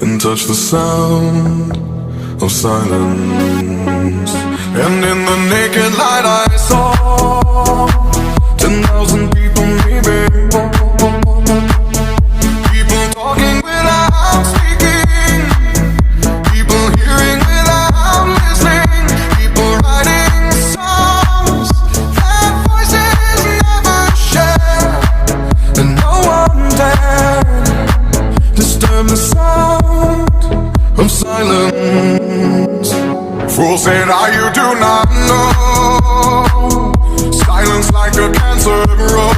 and touch the sound of silence. And in the naked light I saw 10,000 people, maybe. People talking without speaking, people hearing without listening, people writing songs that voices never share, and no one dared disturb the sound of silence. Fool said, you do not know. Silence like a cancer grows.